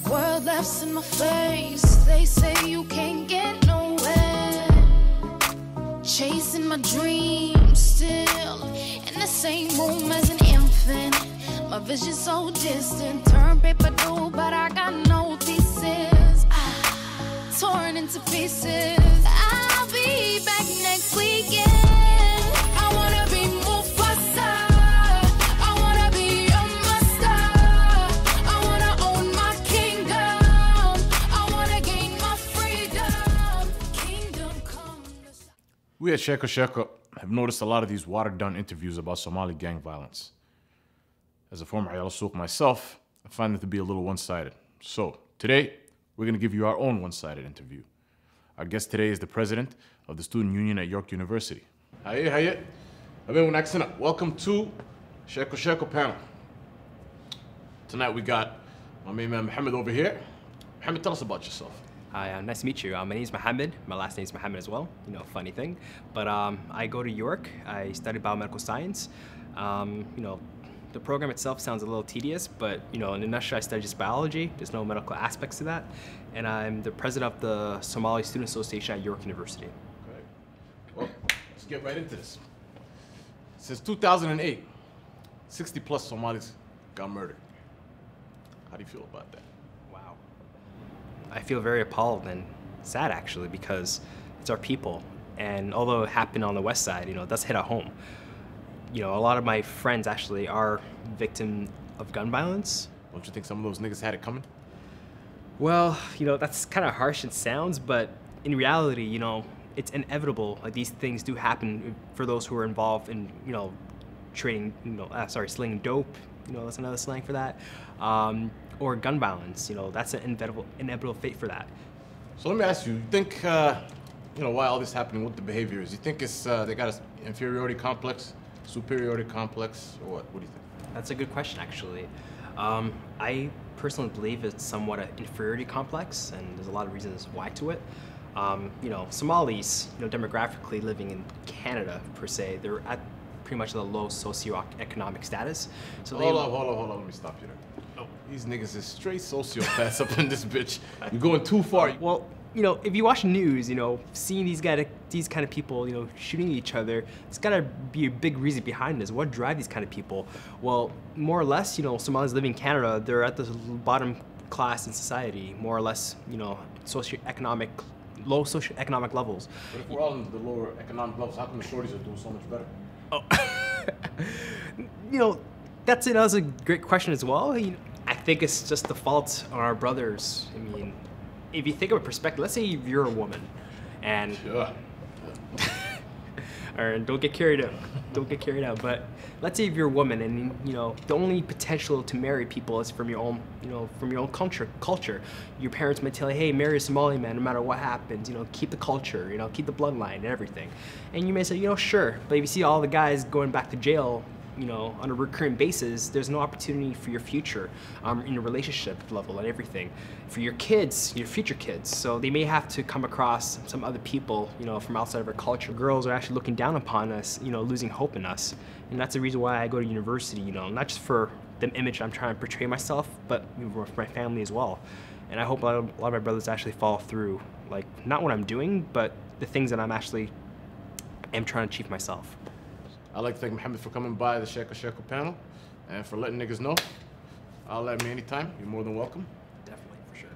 World laughs in my face. They say you can't get nowhere. Chasing my dreams still in the same room as an infant. My vision so distant. Turn paper blue, but I got no thesis. Torn into pieces. I'll be back next weekend. I wanna be Mufasa. I wanna be a master. I wanna own my kingdom. I wanna gain my freedom. Kingdom come. We at SheekoSheeko have noticed a lot of these watered-down interviews about Somali gang violence. As a former Ayala Souk myself, I find them to be a little one-sided. So, today, we're going to give you our own one-sided interview. Our guest today is the president of the Student Union at York University. Hiya. Welcome to SheekoSheeko panel. Tonight we got my main man Mohamed over here. Mohamed, tell us about yourself. Hi, nice to meet you. My name is Mohamed. My last name is Mohamed as well. You know, funny thing. But I go to York. I study biomedical science. You know, the program itself sounds a little tedious, but you know, in a nutshell, I study just biology. There's no medical aspects to that. And I'm the president of the Somali Student Association at York University. Okay. Well, let's get right into this. Since 2008, 60 plus Somalis got murdered. How do you feel about that? Wow. I feel very appalled and sad actually, because it's our people. And although it happened on the west side, you know, it does hit at home. You know, a lot of my friends actually are victims of gun violence. Don't you think some of those niggas had it coming? Well, you know, that's kind of harsh it sounds, but in reality, you know, it's inevitable. Like, these things do happen for those who are involved in, you know, trading, you know, slinging dope, you know, that's another slang for that, or gun violence. You know, that's an inevitable fate for that. So let me ask you, you think, you know, why all this happening, what the behavior is? You think it's, they got an inferiority complex? Superiority complex, or what? What do you think? That's a good question, actually. I personally believe it's somewhat an inferiority complex, and there's a lot of reasons why to it. You know, Somalis, you know, demographically living in Canada per se, they're at pretty much the low socioeconomic status. So hold on, let me stop you there. Oh. These niggas is straight sociopaths up in this bitch. You're going too far. Well, you know, if you watch news, you know, seeing these kind of people, you know, shooting each other, it's gotta be a big reason behind this. What drives these kind of people? Well, more or less, you know, Somalis living in Canada, they're at the bottom class in society, more or less, you know, low socioeconomic levels. But if we're all in the lower economic levels, how come the shorties are doing so much better? Oh, you know, that's a great question as well. You know, I think it's just the fault on our brothers. I mean, if you think of a perspective, let's say you're a woman, and sure. Or don't get carried out. But let's say if you're a woman, and you know the only potential to marry people is from your own, you know, from your own culture. Your parents might tell you, hey, marry a Somali man, no matter what happens. You know, keep the culture. You know, keep the bloodline and everything. And you may say, you know, sure. But if you see all the guys going back to jail, you know, on a recurring basis, there's no opportunity for your future in a relationship level and everything. For your kids, your future kids. So they may have to come across some other people, you know, from outside of our culture. Girls are actually looking down upon us, you know, losing hope in us. And that's the reason why I go to university, you know, not just for the image I'm trying to portray myself, but for my family as well. And I hope a lot of my brothers actually follow through, like, not what I'm doing, but the things that I'm trying to achieve myself. I'd like to thank Mohamed for coming by the SheekoSheeko panel and for letting niggas know. I'll at me anytime. You're more than welcome. Definitely, for sure.